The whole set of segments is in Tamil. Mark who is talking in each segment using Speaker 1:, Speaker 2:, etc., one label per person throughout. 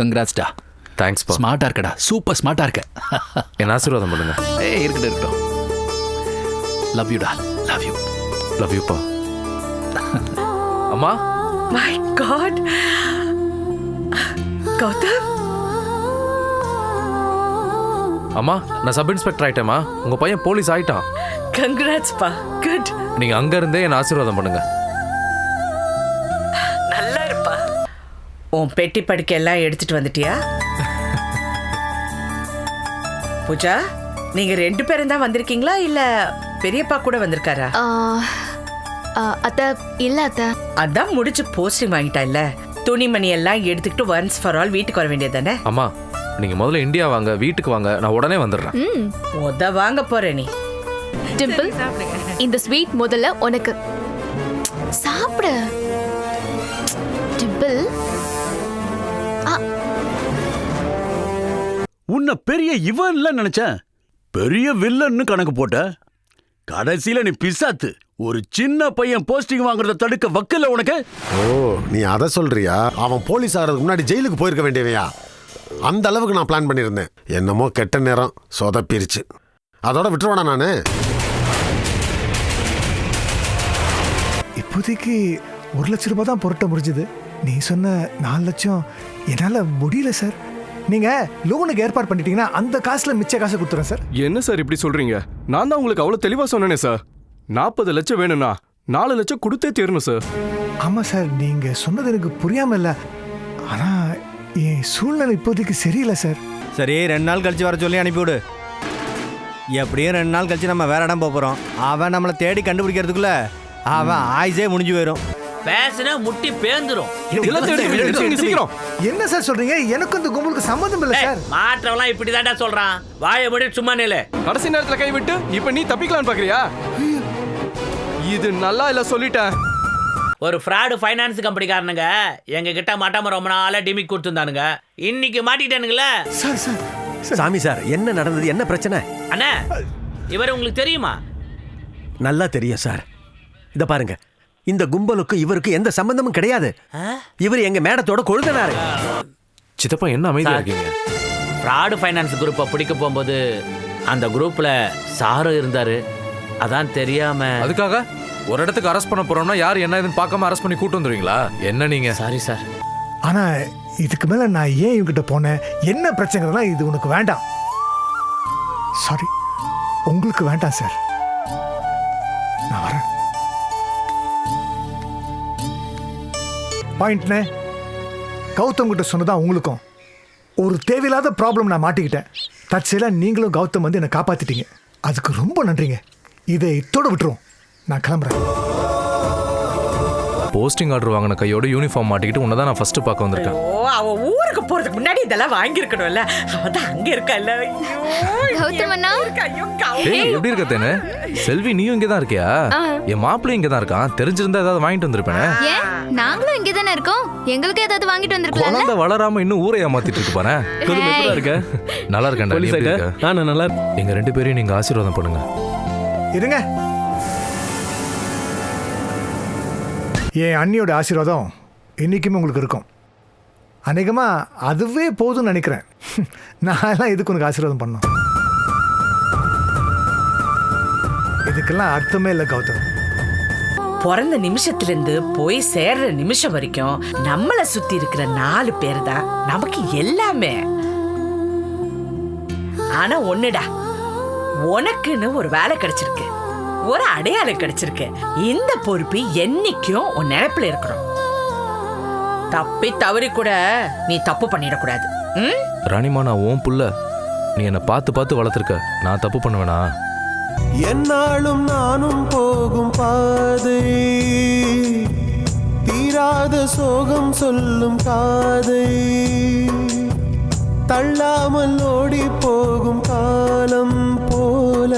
Speaker 1: கங்க்ராட்ஸ்டா.
Speaker 2: தேங்க்ஸ் பா.
Speaker 1: ஸ்மார்ட்டா இருக்கடா, சூப்பர் ஸ்மார்ட்டா இருக்க.
Speaker 2: என்ன ஆசீர்வாதம் பண்ணுங்க.
Speaker 1: இருக்கட்டும். லவ் யூடா, லவ் யூ.
Speaker 2: லவ் யூ பா. அம்மா.
Speaker 3: My god Gautham.
Speaker 2: அம்மா, நான் சப் இன்ஸ்பெக்டர் ஆயிட்டேம்மா. உங்க பையன் போலீஸ் ஆயிட்டான்.
Speaker 3: கங்க்ராட்ஸ் பா, குட்.
Speaker 2: நீங்க அங்க இருந்தே என்ன ஆசீர்வாதம் பண்ணுங்க.
Speaker 3: நல்லா இருப்பா. உன் பெட்டி படுக்கை எல்லாம் எடுத்துட்டு வந்துட்டியா? பூஜா, நீங்க 2 பேரும் தான் வந்திருக்கீங்களா இல்ல பெரியப்பா கூட வந்திருக்காரா?
Speaker 4: அத்தை இல்ல அத்தை. அதான்
Speaker 3: முடிச்சு போஸ்டிங் வாங்கிட்டா இல்ல, துணிமணி எல்லாம் எடுத்துக்கிட்டு ஒன்ஸ் ஃபார் ஆல் வீட்டுக்கு வர வேண்டியதானே?
Speaker 2: அம்மா, நீங்க முதல்ல இந்தியா வாங்க, வீட்டுக்கு வாங்க, நான் உடனே வந்துடுறேன்.
Speaker 3: வாங்க போற நீ.
Speaker 4: டிம்பிள், இந்த ஸ்வீட் முதல்ல உனக்கு. சாப்பிடு டிம்பிள்.
Speaker 5: உன்னை பெரிய இவன்ல நினைச்சேன், பெரிய வில்லன்னு கணக்கு போட்ட. கடைசியில நீ பிசாத்து. ஒரு சின்ன பையன் போஸ்டிங் வாங்குறத தடுக்க வக்கல உனக்கு.
Speaker 6: ஓ, நீ அதை சொல்றியா? அவன் போலீஸ் ஆகிறதுக்கு முன்னாடி ஜெயிலுக்கு போயிருக்க வேண்டியவையா? அந்த அளவுக்கு நான் பிளான் பண்ணியிருந்தேன். என்னமோ கெட்ட நேரம் சொதப்பிருச்சு. அதோட விட்டுருவானா நானு?
Speaker 7: இப்போதைக்கு 1 லட்சம் ரூபாய் தான் புரட்ட முடிஞ்சது. நீ சொன்ன 4 லட்சம் என்னால முடியல சார். நீங்க லோனுக்கு ஏற்பாடு பண்ணிட்டீங்கன்னா அந்த காசுல மிச்ச காசை கொடுத்துறேன் சார்.
Speaker 8: என்ன சார் இப்படி சொல்றீங்க? நான் தான் உங்களுக்கு அவ்வளவு தெளிவா சொன்னேனே சார். 40 லட்சம் வேணும்னா 4 லட்சம் கொடுத்தே தீரணும் சார்.
Speaker 7: ஆமா சார், நீங்க சொன்னது எனக்கு புரியாம இல்ல. ஆனா என் சூழ்நிலை இப்போதைக்கு சரியில்லை சார்.
Speaker 9: சரி, 2 நாள் கழிச்சு வர சொல்லி அனுப்பிவிடு. எப்படியும் 2 நாள் கழிச்சு நம்ம வேற இடம் போறோம். அவன் நம்மளை தேடி கண்டுபிடிக்கிறதுக்குள்ள அவன் ஆயுசே முடிஞ்சு போயிடும்.
Speaker 10: பேசுனா முட்டி பேந்துரும்.
Speaker 7: என்ன சார் சொல்றீங்க? எனக்கு இந்த கும்பலுக்கு சம்மந்தம் இல்லை சார்.
Speaker 10: மாற்றவெல்லாம் இப்படிதான்டா சொல்றான். வாயை மூடி சும்மா நில்லு.
Speaker 8: கடைசி நேரத்துல கை விட்டு இப்ப நீ தப்பிக்கலாம்னு பாக்குறியா? இது நல்லா இல்ல, சொல்லிட்டேன்.
Speaker 10: ஒரு ஃப்ராடு ஃபைனான்ஸ் கம்பெனிக்காரனுங்க எங்க கிட்ட மாட்டாம ரொம்ப நாளா டிமிக் கொடுத்துருந்தானுங்க. இன்னைக்கு மாட்டிட்டானுங்களே.
Speaker 7: சார் சார்
Speaker 9: சாமி சார், என்ன நடந்தது? என்ன பிரச்சனை?
Speaker 10: அண்ணா, இவர் உங்களுக்கு தெரியுமா?
Speaker 9: நல்லா தெரியும் சார். இத பாருங்க, இந்த கும்பலுக்கு இவருக்கு எந்த சம்பந்தமும் கிடையாது. இவர் எங்க மேடத்தோட கொழுந்தனாரு.
Speaker 2: சித்தப்பா, என்ன அமைதியா இருக்கீங்க?
Speaker 10: ஃப்ராடு ஃபைனான்ஸ் குரூப்பை பிடிக்க போகும்போது அந்த குரூப்ல சாரு இருந்தாரு. அதான் தெரியாம.
Speaker 2: அதுக்காக ஒரு இடத்துக்கு அரெஸ்ட் பண்ண போறோம்னா யார் என்ன ஏதுன்னு பார்க்காம அரெஸ்ட் பண்ணி கூட்டு வந்துருவீங்களா? என்ன நீங்க?
Speaker 10: Sorry sir.
Speaker 7: ஆனா இதுக்கு மேல நான் ஏன் இவங்கிட்ட போனேன், என்ன பிரச்சனைனா இது உனக்கு வேண்டாம். சாரி, உங்களுக்கு வேண்டாம் சார். நான் வரேன். பாயிண்ட்னே, கௌதம் கிட்ட சொன்னதா உங்களுக்கும் ஒரு தேவையில்லாத ப்ராப்ளம் நான் மாட்டிக்கிட்டேன். தற்செயலாக நீங்களும் கௌதம் வந்து என்னை காப்பாத்திட்டீங்க. அதுக்கு ரொம்ப நன்றிங்க. இதை இத்தோட விட்டுரும். நான் கிளம்புறேன்.
Speaker 2: போஸ்டிங் ஆர்டர் வாங்கின கையோட யூனிஃபார்ம் மாட்டிக்கிட்டு உன்னை தான் நான் ஃபர்ஸ்ட் பார்க்க வந்திருக்கேன்.
Speaker 3: அவன் ஊருக்கு போறதுக்கு முன்னாடி இதெல்லாம் வாங்கியிருக்கணும்ல. அவன் தான் அங்க இருக்கல.
Speaker 4: கௌதம் அண்ணா,
Speaker 2: எப்படி இருக்க தேனே? செல்வி, நீயும் இங்கே தான் இருக்கியா? என் மாப்பிள்ளையும் இங்கே தான் இருக்கான். தெரிஞ்சிருந்தா ஏதாவது வாங்கிட்டு வந்திருப்பேன்.
Speaker 4: ஏன், நாங்களும் இங்கே தானே இருக்கோம். எங்களுக்கு ஏதாவது வாங்கிட்டு வந்திருக்கலாம்.
Speaker 2: குழந்தை வளராம இன்னும் ஊரை ஏமாத்திட்டு இருக்கு பாரு.
Speaker 8: எப்படி இருக்க?
Speaker 2: நல்லா இருக்கேன்டா.
Speaker 8: நான் நல்லா.
Speaker 2: எங்க 2 பேரையும் நீங்க ஆசீர்வாதம் பண்ணுங்க.
Speaker 7: இருங்க, என் அண்ணியோட ஆசீர்வாதம் என்னைக்குமே உங்களுக்கு இருக்கும். அநேகமா அதுவே போதும்னு நினைக்கிறேன். நான் எல்லாம் எதுக்கு உனக்கு ஆசீர்வாதம் பண்ணோம்? இதுக்கெல்லாம் அர்த்தமே இல்லை கௌதம்.
Speaker 3: பிறந்த நிமிஷத்திலிருந்து போய் சேர்ற நிமிஷம் வரைக்கும் நம்மளை சுத்தி இருக்கிற 4 பேர் தான் நமக்கு எல்லாமே. ஆனா ஒண்ணுடா, உனக்குன்னு ஒரு வேலை கிடைச்சிருக்கு, ஒரு அடையாளம் கிடைச்சிருக்கு. இந்த பொறுப்பு என்னைக்கும் உன் நினைப்புல இருக்கணும். தப்பி தவறி கூட நீ தப்பு பண்ணிடக்கூடாது.
Speaker 2: ராணிமா, நான் உன் புள்ள. நீ என்னை பார்த்து பார்த்து வளர்த்துருக்க. நான் தப்பு பண்ணுவேனா?
Speaker 11: என்னாலும் நானும் போகும் பாதை, தீராத சோகம் சொல்லும் காதை, தள்ளாமல் ஓடி போகும் காலம் போல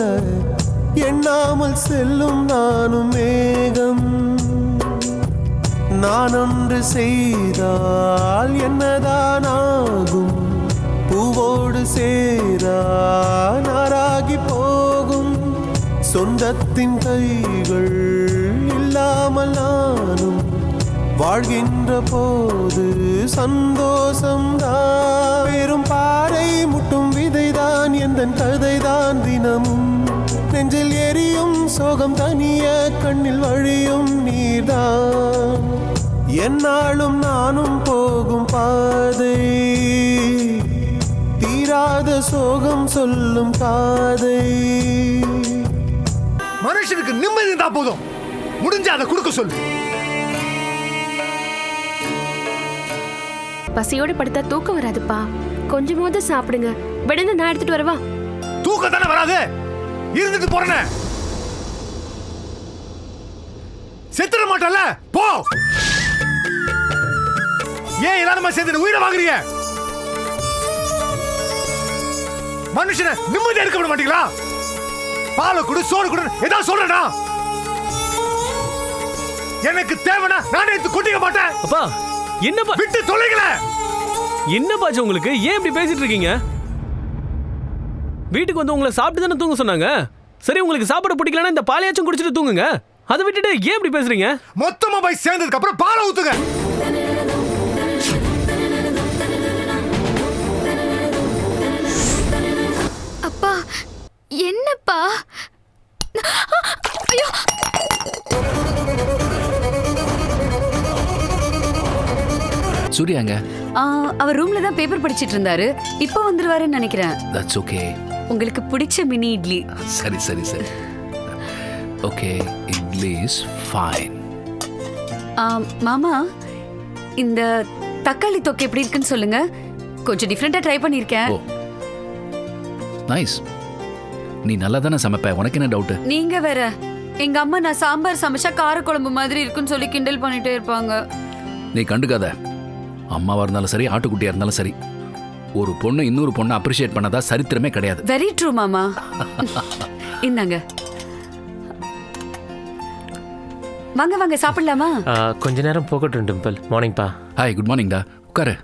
Speaker 11: எண்ணாமல் செல்லும் நானும் மேகம். நான் ஒன்று செய்தால் என்னதான் ஆகும்? பூவோடு சேரா நாராகி போகும். சொந்தத்தின் கைகள் இல்லாமல் நானும் வாழ்கின்ற போது சந்தோஷம்தான். வெறும் பாறை முட்டும் விதைதான் எந்தன் கதைதான். தினமும் நெஞ்சில் எரியும் சோகம் தனிய கண்ணில் வழியும் நீர்தான். என்னாலும் நானும் போகும் பாதை தீராத சோகம் சொல்லும் காதை.
Speaker 7: மனுஷனுக்கு நிம்மதி இருந்தா போதும், முடிஞ்ச அதை கொடுக்க சொல்லு.
Speaker 12: பசியோட படுத்தா தூக்கம் வராதுப்பா, கொஞ்சமாவது சாப்பிடுங்க. விடுங்க, நான் எடுத்துட்டு வரவா?
Speaker 7: தூக்கம் தானே வராது, இருந்துட்டு போறேன்னு செத்துற மாட்டல. போ. ஏன் எல்லாருமா சேர்ந்து உயிரை வாங்குறீங்க? மனுஷனை நிம்மதியா இருக்க விட மாட்டீங்களா? பாலை குடு, சோறு குடு, ஏதாவது சொல்றேனா? எனக்கு தேவைன்னா நானே எடுத்து கொட்டிக்க மாட்டேன்.
Speaker 13: அப்பா என்னப்பா
Speaker 7: விட்டு தொலைங்கள.
Speaker 13: என்னப்பாச்சு உங்களுக்கு? ஏன் இப்படி பேசிட்டு இருக்கீங்க? வீட்டுக்கு வந்து உங்களை சாப்பிட்டு தானே தூங்க சொன்னாங்க. சரி, உங்களுக்கு சாப்பாடு பிடிக்கலன்னா இந்த பாலையாச்சும் குடிச்சிட்டு தூங்குங்க. அதை விட்டுட்டு ஏன் இப்படி பேசுறீங்க?
Speaker 7: மொத்தமா போய் சேர்ந்ததுக்கு அப்புறம் பாலை ஊத்துங்க.
Speaker 4: அப்பா என்னப்பா? ஐயோ,
Speaker 1: சூர்யாங்க?
Speaker 12: அவர் ரூம்ல தான் பேப்பர் படிச்சிட்டு இருந்தாரு. இப்போ வந்துருவாருன்னு நினைக்கிறேன்.
Speaker 1: That's okay.
Speaker 12: உங்களுக்கு பிடிச்ச மினி இட்லி.
Speaker 1: சரி சரி சரி. Okay, idli is fine.
Speaker 12: மாமா, இந்த தக்காளி தொக்கு எப்படி இருக்குன்னு சொல்லுங்க. கொஞ்சம் டிஃப்ரெண்டா ட்ரை பண்ணிருக்கேன்.
Speaker 1: ஓ நைஸ். நீ நல்லா தானே சமைப்ப, உனக்கு என்ன டவுட்?
Speaker 12: நீங்க வேற, எங்க அம்மா நான் சாம்பார் சமைச்சா காரக்குழம்பு மாதிரி இருக்குன்னு சொல்லி கிண்டல் பண்ணிட்டே இருப்பாங்க.
Speaker 1: நீ கண்டுக்காத. அம்மாவா இருந்தாலும் சரி, ஆட்டுக்குட்டியா இருந்தாலும் சரி, ஒரு பொண்ணு இன்னொரு பொண்ணை அப்ரிஷியேட் பண்ணதா சரித்திரமே கிடையாது.
Speaker 12: வெரி ட்ரூ மாமா. இந்தாங்க, வாங்க வாங்க சாப்பிடலாமா?
Speaker 13: கொஞ்ச நேரம் போகட்டும் டிம்பிள். மார்னிங்ப்பா.
Speaker 1: ஹாய், குட் மார்னிங்டா. உட்காரு.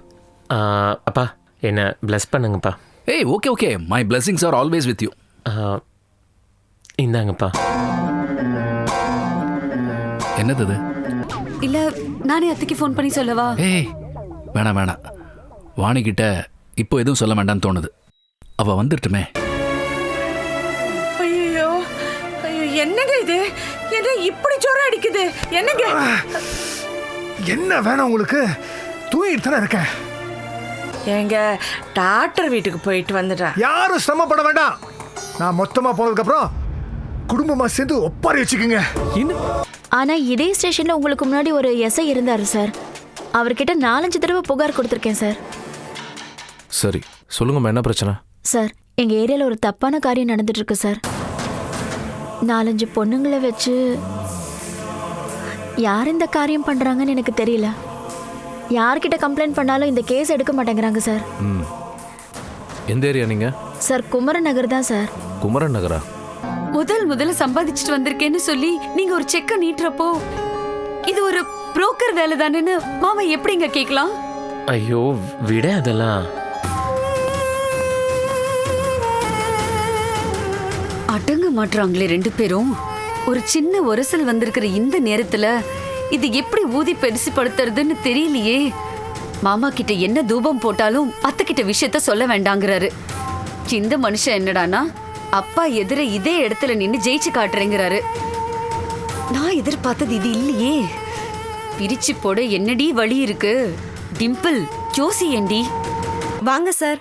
Speaker 13: அப்பா என்ன பிளஸ் பண்ணுங்கப்பா.
Speaker 1: ஏய் okay okay, my blessings are always with you.
Speaker 13: இந்தாங்கப்பா.
Speaker 1: என்னது இது?
Speaker 12: இல்ல, நானே அத்தைக்கு ஃபோன் பண்ணி சொல்லவா?
Speaker 1: ஏய் வேணாம் வேணாம், வாணிகிட்ட இப்போ எதுவும் சொல்ல வேண்டாம்னு தோணுது. அவ வந்துட்டுமே.
Speaker 3: ஐயோ ஐயோ, என்னங்க இது? என்ன இப்படி ஜோரம் அடிக்குது? என்னங்க?
Speaker 7: என்ன வேணும் உங்களுக்கு? தூங்கிட்டு தானே இருக்கேன்.
Speaker 3: எங்க டாக்டர் வீட்டுக்கு போயிட்டு வந்துட்டா.
Speaker 7: யாரும் சிரமப்பட வேண்டாம். நான் மொத்தமா போனதுக்கு அப்புறம் குடும்பமா சேர்ந்து ஒப்பாரி வச்சுக்கோங்க.
Speaker 4: ஆனா இதே ஸ்டேஷன்ல உங்களுக்கு முன்னாடி ஒரு எஸ்ஐ இருந்தாரு சார். அவர்கிட்ட 4-5 தடவை புகார் கொடுத்துருக்கேன் சார்.
Speaker 2: சரி சொல்லுங்கம்மா, என்ன பிரச்சனை?
Speaker 4: சார், எங்க ஏரியால ஒரு தப்பான காரியம் நடந்துட்டு இருக்கு சார். 4-5 பொண்ணுங்களை வச்சு யார் இந்த காரியம் பண்றாங்கன்னு எனக்கு தெரியல. யார்கிட்ட கம்ப்ளைண்ட் பண்ணாலும் இந்த கேஸ் எடுக்க மாட்டேங்கிறாங்க சார்.
Speaker 2: எந்த ஏரியா நீங்க?
Speaker 4: சார், குமரன் நகர் தான் சார்.
Speaker 2: குமரன் நகரா?
Speaker 12: முதல்ல சம்பாதிச்சுட்டு வந்திருக்கேன்னு சொல்லி நீங்க ஒரு செக்க நீட்டுறப்போ இது ஒரு புரோக்கர் வேலை தானேன்னு மாமா எப்படிங்க கேட்கலாம்?
Speaker 13: ஐயோ விட, அதெல்லாம்
Speaker 12: அடங்க மாட்றாங்களே 2 பேரும். ஒரு சின்ன ஒரசல் வந்திருக்கிற இந்த நேரத்துல இது எப்படி ஊதி பெருசு படுத்துறதுன்னு தெரியலையே. மாமா கிட்ட என்ன தூபம் போட்டாலும் அத்தை கிட்ட விஷயத்த சொல்ல வேண்டாங்கிறாரு. இந்த மனுஷன் என்னடானா அப்பா எதிர இதே இடத்துல நின்னு ஜெயிச்சு காட்டுறேங்கிறாரு. நான் எதிர்பார்த்தது இது இல்லையே. பிரிச்சு போட என்னடி வழி இருக்கு? டிம்பிள் யோசி ஏண்டி.
Speaker 14: வாங்க சார்,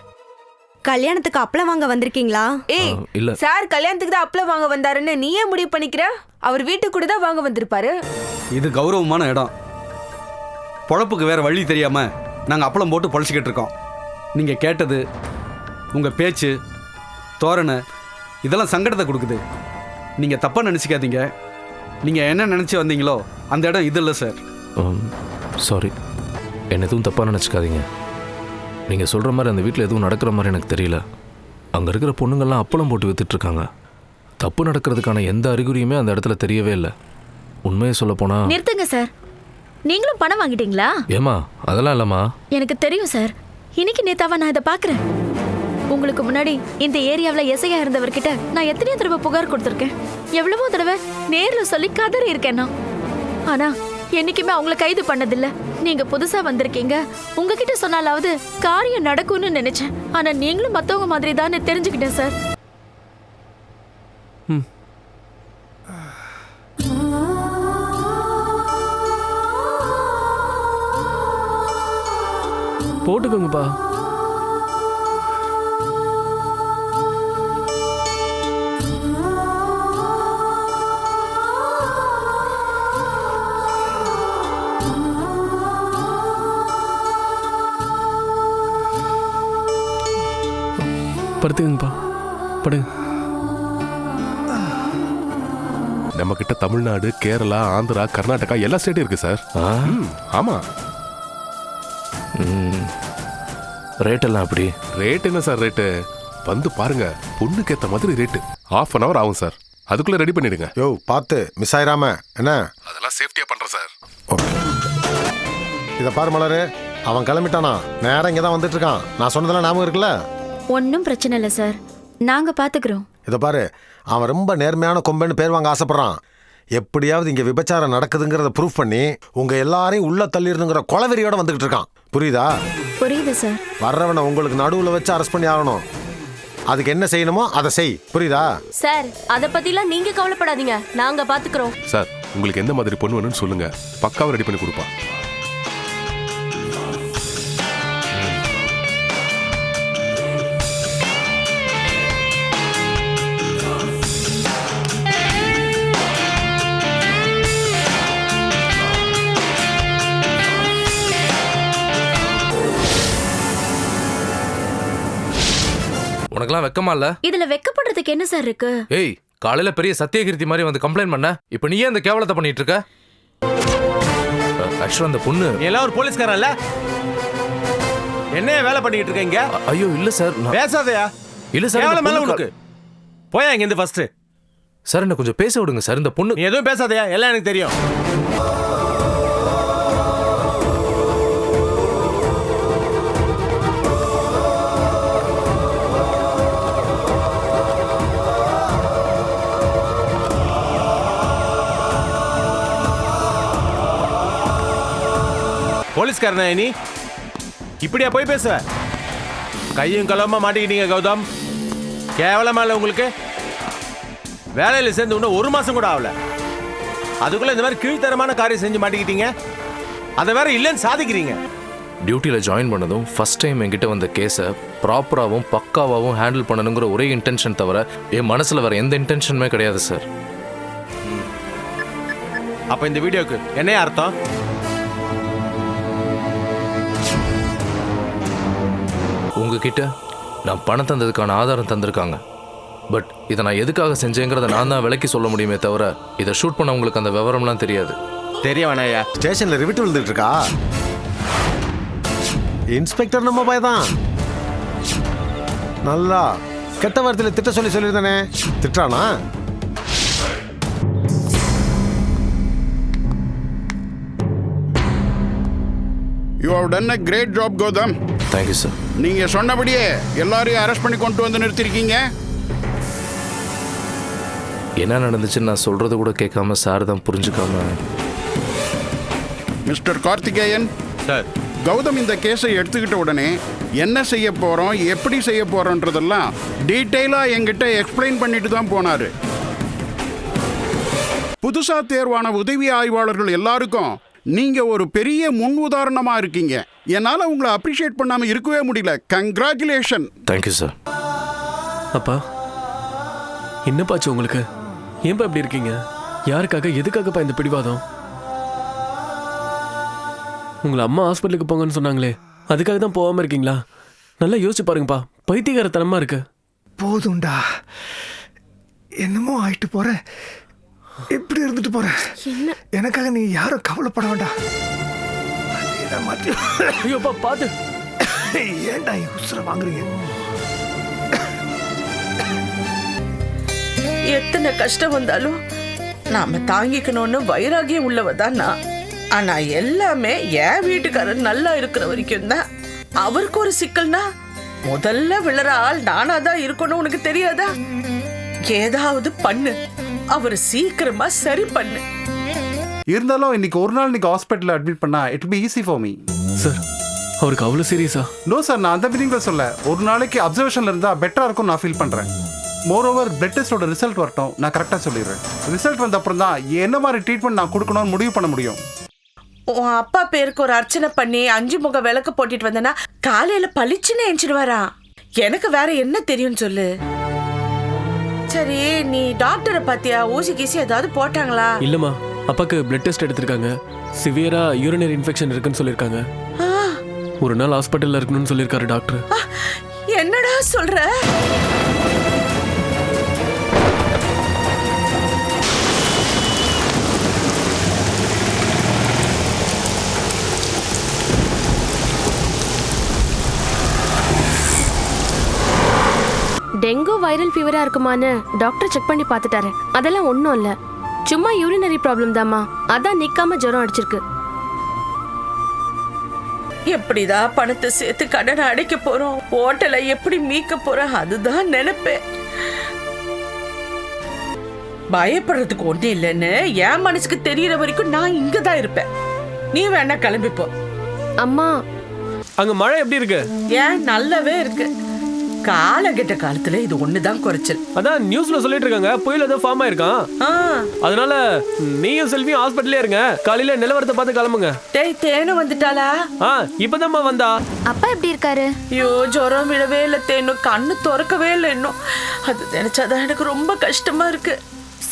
Speaker 14: கல்யாணத்துக்கு அப்பளம் வாங்க வந்திருக்கீங்களா?
Speaker 2: ஏய் இல்ல
Speaker 14: சார், கல்யாணத்துக்கு தான் அப்பளம் வாங்க வந்தாருன்னு நீ ஏன் முடிவு பண்ணிக்கிற? அவர் வீட்டுக்கு கூட தான் வாங்க வந்திருப்பாரு.
Speaker 15: இது கௌரவமான இடம். பொழப்புக்கு வேற வழி தெரியாம நாங்கள் அப்பளம் போட்டு பொழைச்சிக்கிட்டு இருக்கோம். நீங்கள் கேட்டது, உங்கள் பேச்சு, தோரணை இதெல்லாம் சங்கடத்தை கொடுக்குது. நீங்கள் தப்பாக நினச்சிக்காதீங்க. நீங்கள் என்ன நினச்சி வந்தீங்களோ அந்த இடம் இது இல்லை சார்.
Speaker 2: சாரி, என்ன எதுவும் தப்பாக நினச்சிக்காதீங்க. நீங்கள் சொல்கிற மாதிரி அந்த வீட்டில் எதுவும் நடக்கிற மாதிரி எனக்கு தெரியல. அங்கே இருக்கிற பொண்ணுங்கள்லாம் அப்பளம் போட்டு வித்துட்ருக்காங்க. தப்பு நடக்கிறதுக்கான எந்த அறிகுறியுமே அந்த இடத்துல தெரியவே இல்லை. உண்மையை சொல்ல போனால்...
Speaker 4: நிறுத்துங்க சார், நீங்களும் பணம் வாங்கிட்டீங்களா?
Speaker 2: ஏமா அதெல்லாம் இல்லைம்மா.
Speaker 4: எனக்கு தெரியும் சார். இன்னைக்கு நேத்தாவா நான் இதை பார்க்குறேன். உங்களுக்கு முன்னாடி இந்த ஏரியாவில் எஸ்ஐயா இருந்தவர்கிட்ட நான் எத்தனையோ தடவை புகார் கொடுத்துருக்கேன். எவ்வளவோ தடவை நேரில் சொல்லி கதறி இருக்கேன் நான். ஆனா என்னைக்குமே அவங்கள கைது பண்ணதில்ல. நீங்க புதுசா வந்திருக்கீங்க, உங்ககிட்ட சொன்னாலாவது காரியம் நடக்கும்னு நினைச்சேன். ஆனா நீங்களும் மத்தவங்க மாதிரி தான் தெரிஞ்சுக்கிட்டேன் சார்.
Speaker 13: போட்டுக்கோங்கப்பா. படுத்துக்கங்கப்பா, படுங்க.
Speaker 16: நம்ம கிட்ட தமிழ்நாடு, கேரளா, ஆந்திரா, கர்நாடகா எல்லா ஸ்டேட்டும் இருக்கு சார். ஆமா.
Speaker 2: ரேட்டெல்லாம் அப்படி?
Speaker 16: ரேட் என்ன சார் ரேட்டு? வந்து பாருங்க, பொண்ணுக்கு ஏற்ற மாதிரி ரேட்டு. 1/2 hour ஆகும் சார், அதுக்குள்ள ரெடி பண்ணிடுங்க.
Speaker 6: யோ பார்த்து மிஸ் ஆயிராம என்ன?
Speaker 16: அதெல்லாம் சேஃப்டியா பண்றேன் சார்.
Speaker 6: இதை பாரு மலரு, அவன் கிளம்பிட்டானா? நேரம் இங்கே தான் வந்துட்டு இருக்கான். நான் சொன்னதெல்லாம் ஞாபகம் இருக்குல்ல?
Speaker 4: ஒன்றும் பிரச்சனை இல்லை சார், நாங்க பாத்துக்கிறோம்.
Speaker 6: இதை பாரு, அவன் ரொம்ப நேர்மையான கொம்பன்னு பேர் வாங்க ஆசைப்படுறான். எப்படியாவது இங்க விபச்சாரம் நடக்குதுங்கிறத ப்ரூஃப் பண்ணி உங்க எல்லாரையும் உள்ள தள்ளிடுங்கிற கொலவெறியோட வந்துகிட்டு இருக்கான். புரியுதா?
Speaker 4: புரியுது சார்.
Speaker 6: வர்றவனை உங்களுக்கு நடுவில் வச்சு அரெஸ்ட் பண்ணி ஆகணும். அதுக்கு என்ன செய்யணுமோ அதை செய். புரியுதா?
Speaker 14: சார், அத பத்திலாம் நீங்க கவலைப்படாதீங்க, நாங்க பாத்துக்கிறோம்.
Speaker 16: சார், உங்களுக்கு எந்த மாதிரி பொண்ணு வேணும்னு சொல்லுங்க, பக்காவை ரெடி பண்ணி கொடுப்பான்.
Speaker 2: உனக்கெல்லாம் வெக்கமா இல்ல?
Speaker 4: இதுல வெக்கப்படுறதுக்கு என்ன சார் இருக்கு?
Speaker 2: ஏய், காலையில பெரிய சத்தியகிருத்தி மாதிரி வந்து கம்ப்ளைண்ட் பண்ண, இப்போ நீ ஏன் இந்த கேவலத்தை பண்ணிட்டு இருக்க? ஆக்சுவலா அந்த பொண்ணு
Speaker 17: எல்லாம் ஒரு போலீஸ்காரன் இல்ல? என்ன வேலை பண்ணிட்டு இருக்கீங்க?
Speaker 2: ஐயோ இல்ல சார்.
Speaker 17: பேசாதயா.
Speaker 2: இல்ல சார்,
Speaker 17: கேவலம் மேல உனக்கு. போயா இங்க இருந்து ஃபர்ஸ்ட்.
Speaker 2: சார் என்ன கொஞ்சம் பேச விடுங்க சார். இந்த பொண்ணு.
Speaker 17: நீ எதுவும் பேசாதயா, எல்லாம் எனக்கு தெரியும். போலீஸ்காரனா நீ? இப்படியா போய் பேசுவ? கையும் களவுமா மாட்டிக்கிட்டீங்க கௌதம். கேவலமா இல்லை உங்களுக்கு? வேலையில் சேர்ந்து இன்னும் 1 மாசம் கூட ஆகல, அதுக்குள்ள இந்த மாதிரி கீழ்த்தரமான காரியம் செஞ்சு மாட்டிக்கிட்டீங்க. அதை வேற இல்லைன்னு சாதிக்கிறீங்க.
Speaker 2: டியூட்டியில் ஜாயின் பண்ணதும் ஃபர்ஸ்ட் டைம் என்கிட்ட வந்த கேஸை ப்ராப்பராகவும் பக்காவாகவும் ஹேண்டில் பண்ணணுங்கிற ஒரே இன்டென்ஷன் தவிர என் மனசில் வேற எந்த இன்டென்ஷனுமே கிடையாது சார்.
Speaker 17: அப்போ இந்த வீடியோக்கு என்ன அர்த்தம்?
Speaker 2: உங்ககிட்ட நான் பணம் தந்ததுக்கான ஆதாரம் தந்திருக்காங்க. பட் இதை நான் எதுக்காக செஞ்சேங்கிறத நான் தான் விளக்கி சொல்ல முடியுமே தவிர இதை ஷூட் பண்ண உங்களுக்கு அந்த விவரம்லாம் தெரியாது.
Speaker 17: தெரிய வேணாயா?
Speaker 6: ஸ்டேஷன்ல ரிவிட்டு விழுந்துட்டு இருக்கா? இன்ஸ்பெக்டர் நம்ம பயதான். நல்லா கெட்ட வார்த்தையில திட்ட சொல்லியிருந்தானே, திட்டானா?
Speaker 18: You have done a great job, Gautam.
Speaker 2: Thank you, sir.
Speaker 18: நீங்க சொன்னபடியே எல்லாரையும் அரெஸ்ட் பண்ணி கொண்டு வந்து நிறுத்திருக்கீங்க.
Speaker 2: என்ன நடந்துச்சுன்னு நான் சொல்றது கூட கேட்காம சார் தான் புரிஞ்சுக்காம.
Speaker 18: மிஸ்டர் கார்த்திகேயன்
Speaker 17: சார்,
Speaker 18: கௌதம் இந்த கேஸை எடுத்துக்கிட்ட உடனே என்ன செய்ய போறோம், எப்படி செய்ய போறோன்றதெல்லாம் டீட்டெயிலா என்கிட்ட எக்ஸ்பிளைன் பண்ணிட்டு தான் போனாரு. புதுசா தேர்வான உதவி ஆய்வாளர்கள் எல்லாருக்கும் நீங்க ஒரு பெரிய முன் உதாரணமா இருக்கீங்க. என்னால உங்களை அப்ரிஷியேட் பண்ணாம இருக்கவே முடியல. கங்க்ராச்சுலேஷன்.
Speaker 2: Thank you sir.
Speaker 13: அப்பா, என்னப்பாச்சு உங்களுக்கு? ஏன்பா இப்படி இருக்கீங்க? யாருக்காக, எதுக்காகப்பா இந்த பிடிவாதம்? உங்களை அம்மா ஹாஸ்பிட்டலுக்கு போங்கன்னு சொன்னாங்களே, அதுக்காக தான் போகாம இருக்கீங்களா? நல்லா யோசிச்சு பாருங்கப்பா, பைத்தியகாரத்தனமா இருக்கு.
Speaker 7: போதும்டா, என்னமோ ஆயிட்டு போற, இப்படி இருந்துட்டு போற. எனக்காக நீ யாரும் கவலைப்பட வேண்டாம்.
Speaker 13: ஐயோப்பா பாத்து.
Speaker 7: ஏன்டா உசுர வாங்குறீங்க?
Speaker 3: எத்தனை கஷ்டம் வந்தாலும் நாம தாங்கிக்கணும்னு வைராகியம் உள்ளவதான் நான். ஆனா எல்லாமே என் வீட்டுக்காரர் நல்லா இருக்கிற வரைக்கும் தான். அவருக்கு ஒரு சிக்கல்னா முதல்ல விழற ஆள் நானா தான் இருக்கணும். உனக்கு தெரியாதா? ஏதாவது பண்ணு, அவர் சீக்கிரமா சரி பண்ணு.
Speaker 19: இருந்தாலும் இன்னைக்கு ஒரு நாள் இன்னைக்கு ஹாஸ்பிட்டலில் அட்மிட் பண்ணா it be easy for me.
Speaker 13: Sir அவருக்கு அவ்வளோ சீரியஸா?
Speaker 19: நோ சார், நான் அந்த மீனிங்கில் சொல்ல. ஒரு நாளைக்கு அப்சர்வேஷனில் இருந்தால் பெட்டராக இருக்கும் நான் ஃபீல் பண்ணுறேன். மோரோவர் பிளட் டெஸ்ட்டோட ரிசல்ட் வரட்டும், நான் கரெக்டாக சொல்லிடுறேன். ரிசல்ட் வந்த அப்புறம் தான் என்ன மாதிரி ட்ரீட்மெண்ட் நான் கொடுக்கணும்னு முடிவு பண்ண முடியும்.
Speaker 3: உன் அப்பா பேருக்கு ஒரு அர்ச்சனை பண்ணி 5 முக விளக்கு போட்டுட்டு வந்தேன்னா காலையில பளிச்சுன்னு எஞ்சிடுவாரா? எனக்கு வேற என்ன தெரியும் சொல்லு. சரி, நீ டாக்டரை பாத்தியா? ஊசி கீசி ஏதாவது போட்டாங்களா?
Speaker 13: இல்லம்மா, அப்பாக்கு பிளட் டெஸ்ட் எடுத்திருக்காங்க. சிவியரா யூரினரி இன்ஃபெக்ஷன் இருக்குன்னு சொல்லியிருக்காங்க. ஒரு நாள் ஹாஸ்பிட்டல்ல இருக்கணும்னு சொல்லியிருக்காரு டாக்டர்.
Speaker 3: என்னடா சொல்ற?
Speaker 20: டெங்கு வைரல் ஃபீவரா இருக்குமான்னு டாக்டர் செக் பண்ணி பார்த்துட்டாரு. அதெல்லாம் ஒன்றும் இல்லை, சும்மா யூரினரி ப்ராப்ளம் தாம்மா. அதான் நிக்காம ஜுரம் அடிச்சிருக்கு.
Speaker 3: எப்படிதான் பணத்தை சேர்த்து கடனை அடைக்க போறோம், ஹோட்டலை எப்படி மீட்க போறோம், அதுதான் நினைப்பேன். பயப்படுறதுக்கு ஒண்ணு இல்லைன்னு என் மனசுக்கு தெரியற வரைக்கும் நான் இங்கதான் இருப்பேன். நீ வேணா கிளம்பிப்போ.
Speaker 20: அம்மா,
Speaker 13: அங்க மழை எப்படி இருக்கு?
Speaker 3: ஏன் நல்லாவே இருக்கு. காலகட்ட காலத்துல இது ஒண்ணுதான் குறைச்சல்.
Speaker 13: அதான் நியூஸ்ல சொல்லிட்டு இருக்காங்க, புயல் ஏதோ ஃபார்ம் ஆயிருக்கான். அதனால நீயும் செல்வியும் ஹாஸ்பிட்டல்லே இருங்க. காலையில நிலவரத்தை பார்த்து கிளம்புங்க.
Speaker 3: தேனு வந்துட்டாளா?
Speaker 13: இப்பதாம்மா வந்தா.
Speaker 20: அப்பா எப்படி இருக்காரு?
Speaker 3: ஐயோ, ஜுரம் விடவே இல்லை தேனு, கண்ணு திறக்கவே இல்லை இன்னும். அது நினைச்சாதான் எனக்கு ரொம்ப கஷ்டமா இருக்கு.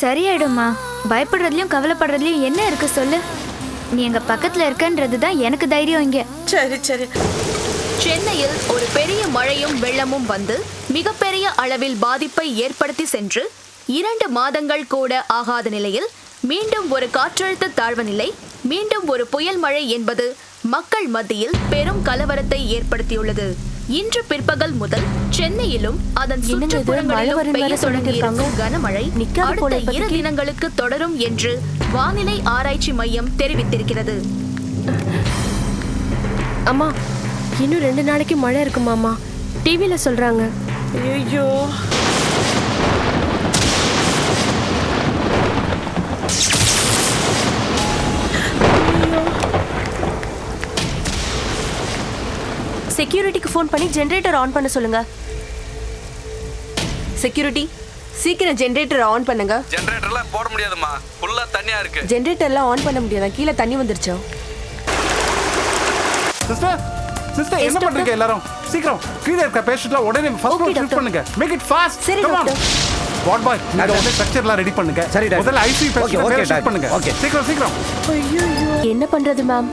Speaker 4: சரியாயிடும்மா, பயப்படுறதுலயும் கவலைப்படுறதுலயும் என்ன இருக்கு சொல்லு. நீ எங்க பக்கத்துல இருக்கன்றது தான் எனக்கு தைரியம் இங்க.
Speaker 3: சரி சரி.
Speaker 21: சென்னையில் ஒரு பெரிய மழையும் வெள்ளமும் வந்து மிகப்பெரிய அளவில் பாதிப்பை ஏற்படுத்தி சென்று 2 மாதங்கள் கூட ஆகாத நிலையில் மீண்டும் ஒரு காற்றழுத்த தாழ்வு நிலை, மீண்டும் ஒரு புயல் மழை என்பது மக்கள் மத்தியில் பெரும் கலவரத்தை ஏற்படுத்தியுள்ளது. இன்று பிற்பகல் முதல் சென்னையிலும் அதன் சுற்றுப்புறங்களிலும் பெய்ய தொடங்கியிருக்கும் கனமழை அடுத்த 2 தினங்களுக்கு தொடரும் என்று வானிலை ஆராய்ச்சி மையம் தெரிவித்திருக்கிறது.
Speaker 20: அம்மா, இன்னும் 2 நாளைக்கு மழை இருக்குமாமா, டிவியில சொல்றாங்க.
Speaker 3: ஐயோ,
Speaker 20: செக்யூரிட்டிக்கு ஃபோன் பண்ணி ஜெனரேட்டர் ஆன் பண்ண சொல்லுங்க.
Speaker 14: செக்யூரிட்டி, சீக்கிரம் ஜெனரேட்டர் ஆன் பண்ணுங்க.
Speaker 15: ஜெனரேட்டர்லாம் போட முடியாதுமா, ஃபுல்லா தண்ணியா இருக்கு.
Speaker 14: ஜெனரேட்டர்லாம் ஆன் பண்ண முடியாது, கீழே தண்ணி வந்துருச்சு.
Speaker 19: சிஸ்டர், சிஸ்டர் என்ன பண்றீங்க எல்லாரும்? சீக்கிரம் கீழே இருக்க பேஷண்ட்ல உடனே ஃபர்ஸ்ட் ஃப்ளோர் ஷிஃப்ட் பண்ணுங்க. Make it fast.
Speaker 14: சரி டாக்டர்.
Speaker 19: வார்ட் பாய், நீங்க வந்து ஸ்ட்ரக்சர்லாம் ரெடி பண்ணுங்க.
Speaker 9: சரி டாக்டர்.
Speaker 19: முதல்ல ஐசியூ பேஷண்ட் ஷிஃப்ட் பண்ணுங்க.
Speaker 9: ஓகே,
Speaker 19: சீக்கிரம் சீக்கிரம்.
Speaker 3: ஐயோ,
Speaker 20: என்ன பண்றது மேம்?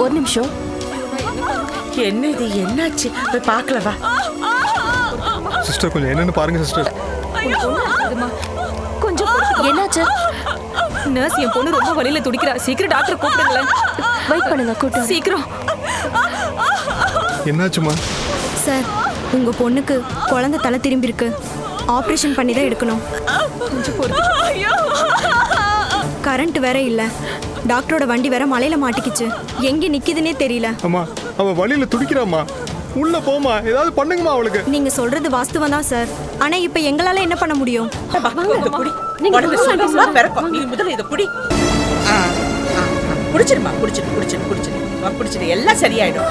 Speaker 20: ஒரு நிமிஷம்.
Speaker 3: என்ன இது, என்னாச்சு? போய் பார்க்கலாம் வா.
Speaker 7: சிஸ்டர் கொஞ்சம் என்னன்னு பாருங்க சிஸ்டர்.
Speaker 20: கொஞ்சம் என்னாச்சு?
Speaker 14: நர்ஸ், என் பொண்ணு ரொம்ப வலியில துடிக்கிறா, சீக்கிரம் டாக்டர் கூப்பிடுங்களேன்.
Speaker 20: வெயிட் பண்ணுங்க, கூப்பிட்டு
Speaker 14: சீக்கிரம்.
Speaker 7: என்னாச்சுமா?
Speaker 4: சார், உங்க பொண்ணுக்கு குழந்தை தலை திரும்பி இருக்கு, ஆபரேஷன் பண்ணி தான் எடுக்கணும்.
Speaker 14: கொஞ்சம் பொறுத்து.
Speaker 4: கரண்ட் வேற இல்ல, டாக்டரோட வண்டி வேற மலையில மாட்டிக்கிச்சு, எங்க நிக்குதுன்னே தெரியல.
Speaker 7: அம்மா, அவ வழியில துடிக்கிறாம்மா, உள்ள போமா, ஏதாவது பண்ணுங்கம்மா அவளுக்கு.
Speaker 4: நீங்க சொல்றது வாஸ்தவம் தான் சார், ஆனா இப்ப எங்களால என்ன பண்ண முடியும்?
Speaker 3: குடிச்சிடு, எல்லாம் சரியாயிடும்.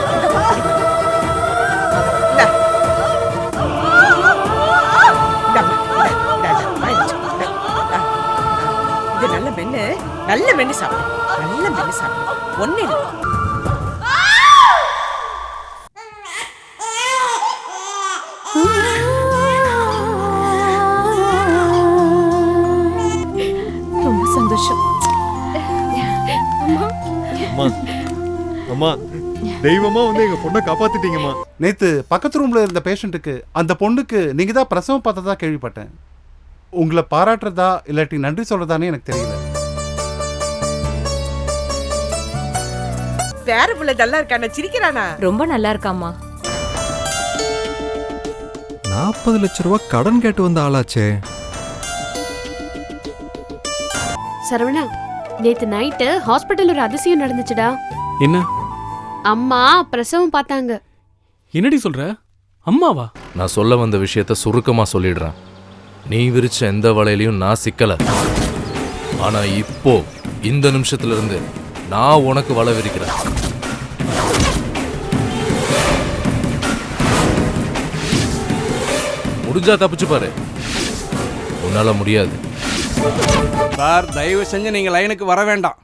Speaker 3: இது நல்ல மென்னு, நல்ல மென்னு சாப்பிடு, நல்ல மென்னு சாப்பிடு. ஒண்ணு இல்லை.
Speaker 14: ரொம்ப சந்தோஷம்.
Speaker 7: அம்மா, அம்மா, தெய்வமா வந்து எங்க பொண்ணை காப்பாத்திட்டீங்கம்மா.
Speaker 19: நேத்து பக்கத்து ரூம்ல இருந்த பேஷண்ட்டுக்கு, அந்த பொண்ணுக்கு நீங்க தான் பிரசவம் பார்த்ததா கேள்விப்பட்டேன். உங்களை பாராட்டுறதா இல்லாட்டி நன்றி சொல்றதானே எனக்கு தெரியல.
Speaker 3: வேற புள்ள நல்லா இருக்கானா? சிரிக்கிறானா?
Speaker 14: ரொம்ப நல்லா இருக்காமா.
Speaker 22: 40 லட்சம் ரூபாய் கடன் கேட்டு வந்த ஆளாச்சே.
Speaker 20: சரவணா, நேத்து நைட்டு ஹாஸ்பிட்டல் ஒரு அதிசயம் நடந்துச்சுடா.
Speaker 13: என்ன?
Speaker 20: அம்மா பிரசவம் பார்த்தாங்க.
Speaker 13: என்னடி சொல்ற? அம்மாவா?
Speaker 2: நான் சொல்ல வந்த விஷயத்த சுருக்கமா சொல்லிடுறேன். நீ விரிச்ச எந்த வலையிலையும் நான் சிக்கல. ஆனா இப்போ இந்த நிமிஷத்துல இருந்து நான் உனக்கு வலை விரிக்கிறேன். முடிஞ்சா தப்பிச்சு பாரு, உன்னால முடியாது.
Speaker 15: சார் தயவு செஞ்சு நீங்கள் லைனுக்கு வர வேண்டாம்.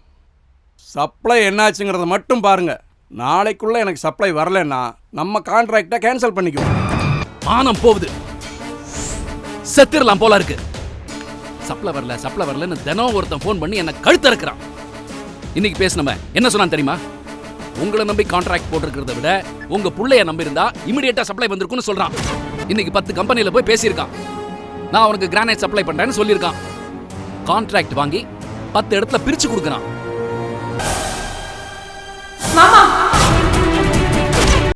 Speaker 15: சப்ளை என்னாச்சுங்கிறத மட்டும் பாருங்க. நாளைக்குள்ள எனக்கு சப்ளை வரலன்னா நம்ம கான்ட்ராக்டை கேன்சல் பண்ணிக்குவோம்.
Speaker 1: மானம் போகுது, செத்துடலாம் போல இருக்கு. சப்ளை வரலன்னு தினம் ஒருத்தன் ஃபோன் பண்ணி என்ன கழுத்து இருக்கிறான். இன்னைக்கு பேசினவன் என்ன சொன்னான் தெரியுமா? உங்களை நம்பி கான்ட்ராக்ட் போட்டிருக்கிறத விட உங்க புள்ளைய நம்பி இருந்தா இமிடியேட்டா சப்ளை வந்திருக்குன்னு சொல்றான். இன்னைக்கு 10 கம்பெனில போய் பேசியிருக்கான். நான் அவனுக்கு கிரானைட் சப்ளை பண்றேன்னு சொல்லியிருக்கான். கான்ட்ராக்ட் வாங்கி 10 இடத்துல பிரிச்சு கொடுக்குறான்.